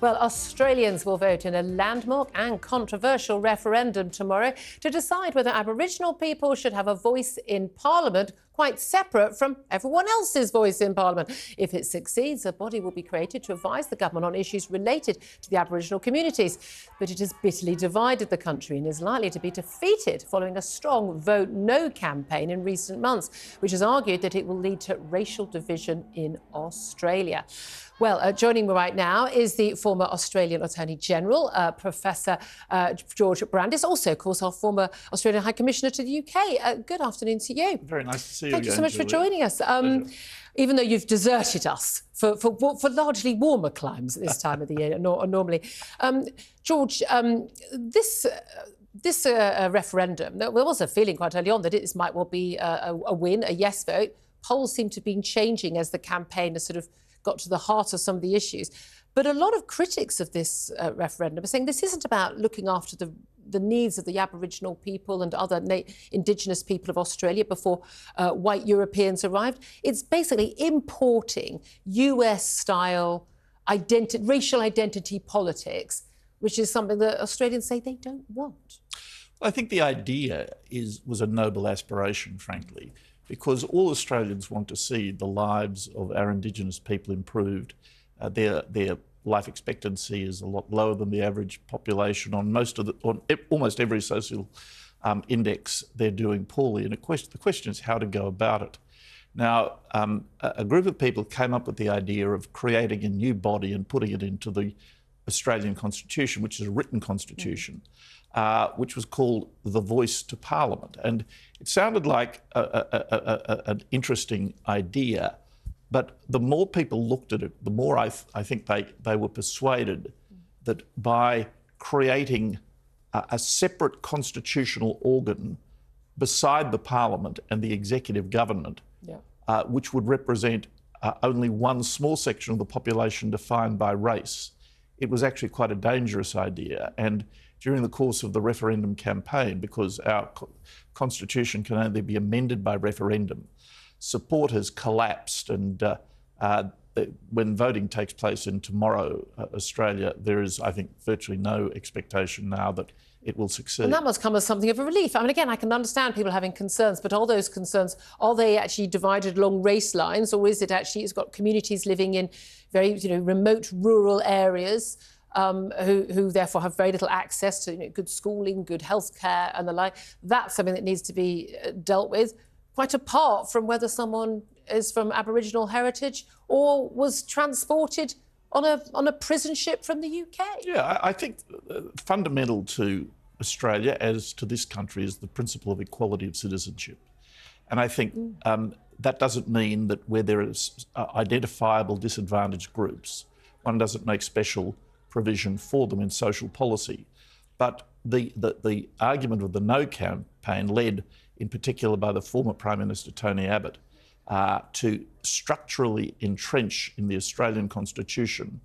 Well, Australians will vote in a landmark and controversial referendum tomorrow to decide whether Aboriginal people should have a voice in Parliament quite separate from everyone else's voice in Parliament. If it succeeds, a body will be created to advise the government on issues related to the Aboriginal communities. But it has bitterly divided the country and is likely to be defeated following a strong Vote No campaign in recent months, which has argued that it will lead to racial division in Australia. Well, joining me right now is the former Australian Attorney-General, Professor George Brandis, also, of course, our former Australian High Commissioner to the UK. Good afternoon to you. Very nice to see you. Thank you so much for joining us. Even though you've deserted us for largely warmer climes at this time of the year normally. George, this referendum, there was a feeling quite early on that it might well be a win, a yes vote. Polls seem to have been changing as the campaign has sort of got to the heart of some of the issues. But a lot of critics of this referendum are saying this isn't about looking after the needs of the Aboriginal people and other Indigenous people of Australia before white Europeans arrived. It's basically importing US-style racial identity politics, which is something that Australians say they don't want. I think the idea was a noble aspiration, frankly, because all Australians want to see the lives of our Indigenous people improved. Their life expectancy is a lot lower than the average population on almost every social index. They're doing poorly, and the question is how to go about it. Now, a group of people came up with the idea of creating a new body and putting it into the Australian Constitution, which is a written constitution. Which was called the Voice to Parliament. And it sounded like an interesting idea, but the more people looked at it, the more I think they were persuaded that by creating a separate constitutional organ beside the Parliament and the executive government, which would represent only one small section of the population defined by race, it was actually quite a dangerous idea. And during the course of the referendum campaign, because our constitution can only be amended by referendum, support has collapsed. And when voting takes place in tomorrow, Australia, there is, I think, virtually no expectation now that it will succeed. And that must come as something of a relief. I mean, again, I can understand people having concerns, but are those concerns, are they actually divided along race lines, or is it actually, it's got communities living in very, remote rural areas who therefore have very little access to good schooling, good healthcare and the like? That's something that needs to be dealt with, quite apart from whether someone is from Aboriginal heritage or was transported on a prison ship from the UK. Yeah, I think fundamental to Australia, as to this country, is the principle of equality of citizenship. And I think that doesn't mean that where there is identifiable disadvantaged groups, one doesn't make special provision for them in social policy. But the argument of the No campaign, led in particular by the former Prime Minister Tony Abbott, to structurally entrench in the Australian Constitution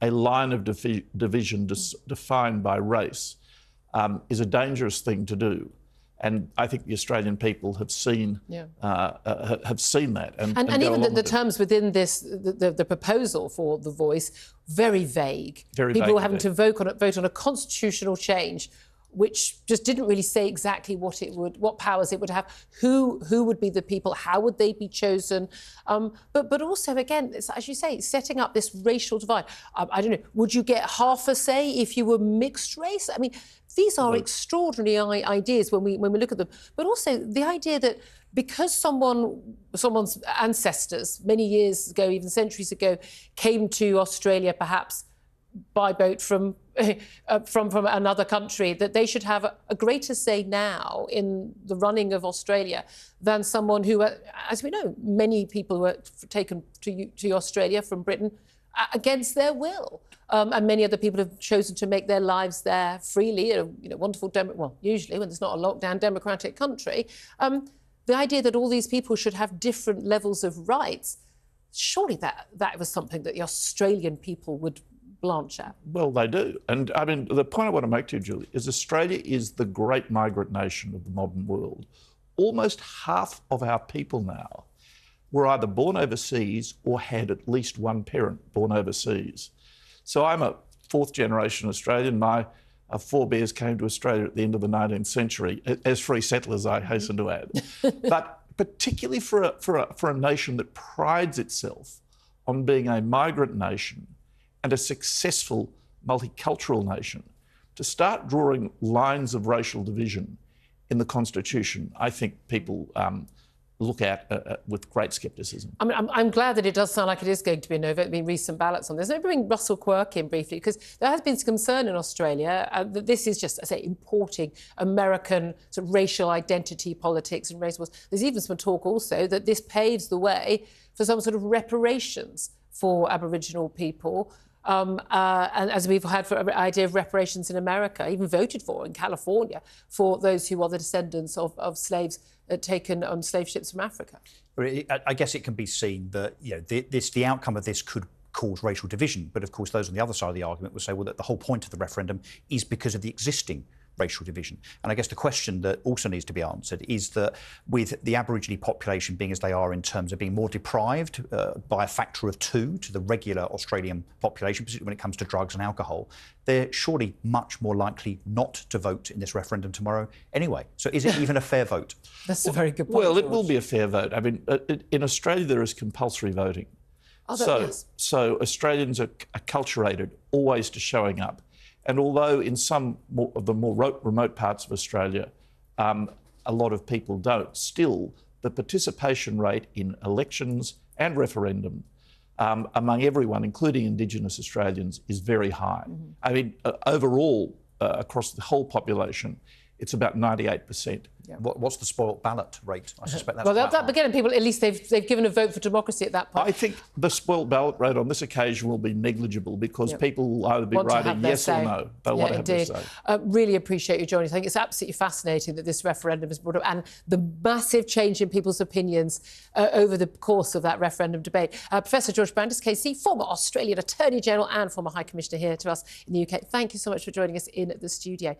a line of division defined by race, is a dangerous thing to do. And I think the Australian people have seen that. And even the terms within this, the proposal for the voice, very vague. People were having to vote on a constitutional change, which just didn't really say exactly what powers it would have, who would be the people, how would they be chosen, but also, again, as you say, setting up this racial divide. I don't know, would you get half a say if you were mixed race? I mean, these are extraordinary ideas when we look at them, but also the idea that because someone's ancestors many years ago, even centuries ago, came to Australia perhaps by boat from another country, that they should have a greater say now in the running of Australia than someone who, as we know, many people were taken to Australia from Britain against their will. And many other people have chosen to make their lives there freely, wonderful, usually when there's not a lockdown, democratic country. The idea that all these people should have different levels of rights, surely that was something that the Australian people would blanch at. Well, they do. And I mean, the point I want to make to you, Julie, is Australia is the great migrant nation of the modern world. Almost half of our people now were either born overseas or had at least one parent born overseas. So I'm a fourth generation Australian. My forebears came to Australia at the end of the 19th century, as free settlers, I hasten to add. But particularly for a nation that prides itself on being a migrant nation and a successful multicultural nation, to start drawing lines of racial division in the Constitution, I think people look at with great scepticism. I mean, I'm glad that it does sound like it is going to be a no vote. There have been recent ballots on this. Let me bring Russell Quirk in briefly, because there has been some concern in Australia that this is just, I say, importing American sort of racial identity politics and race wars. There's even some talk also that this paves the way for some sort of reparations for Aboriginal people. And as we've had for an idea of reparations in America, even voted for in California, for those who are the descendants of slaves taken on slave ships from Africa. I guess it can be seen that the outcome of this could cause racial division, but of course those on the other side of the argument will say, well, that the whole point of the referendum is because of the existing racial division. And I guess the question that also needs to be answered is that with the Aborigine population being as they are in terms of being more deprived by a factor of 2 to the regular Australian population, particularly when it comes to drugs and alcohol, they're surely much more likely not to vote in this referendum tomorrow anyway. So is it even a fair vote? That's a very good point, Well, George. It will be a fair vote. I mean, in Australia there is compulsory voting. So Australians are acculturated always to showing up. And although in some of the more remote parts of Australia, a lot of people don't, still the participation rate in elections and referendum among everyone, including Indigenous Australians, is very high. Mm-hmm. I mean, overall, across the whole population, it's about 98%. Yeah. What's the spoilt ballot rate? I suspect that's again, people, at least they've given a vote for democracy at that point. I think the spoilt ballot rate on this occasion will be negligible, because people will either be writing yes or no. They want to have their say. Really appreciate you joining. I think it's absolutely fascinating that this referendum is brought up, and the massive change in people's opinions over the course of that referendum debate. Professor George Brandis, KC, former Australian Attorney General and former High Commissioner here to us in the UK. Thank you so much for joining us in the studio.